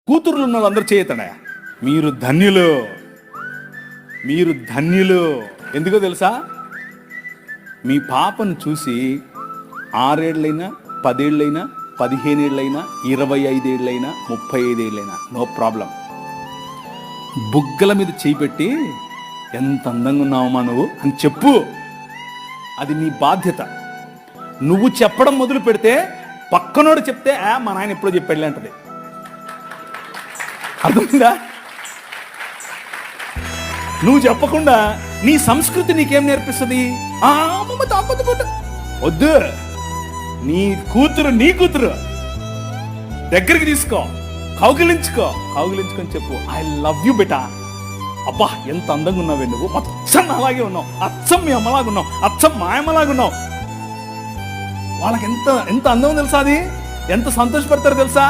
కూతుర్లు ఉన్న వాళ్ళందరూ చేయతడా? మీరు ధన్యులు, మీరు ధన్యులు. ఎందుకో తెలుసా? మీ పాపను చూసి 6 ఏళ్ళైనా 10 ఏళ్ళైనా 15 ఏళ్ళైనా 25 ఏళ్ళైనా 35 ఏళ్ళైనా నో ప్రాబ్లం, బుగ్గల మీద చేయి పెట్టి ఎంత అందంగా ఉన్నావమ్మా నువ్వు అని చెప్పు. అది నీ బాధ్యత. నువ్వు చెప్పడం మొదలు పెడితే పక్కనోడు చెప్తే మా నాయన ఎప్పుడో చెప్పాడులే అంటది. అర్థమైందా? నువ్వు చెప్పకుండా నీ సంస్కృతి నీకేం నేర్పిస్తుంది? వద్దు, నీ కూతురు దగ్గరికి తీసుకో, కౌగిలించుకొని చెప్పు, ఐ లవ్ యూ బేటా. అబ్బా ఎంత అందంగా ఉన్నావే నువ్వు, అచ్చం అలాగే ఉన్నావు, అచ్చం మీ అమ్మలాగా ఉన్నావు, అచ్చం మా అమ్మలాగా ఉన్నావు. వాళ్ళకి ఎంత ఎంత అందం తెలుసా? అది ఎంత సంతోషపడతారు తెలుసా?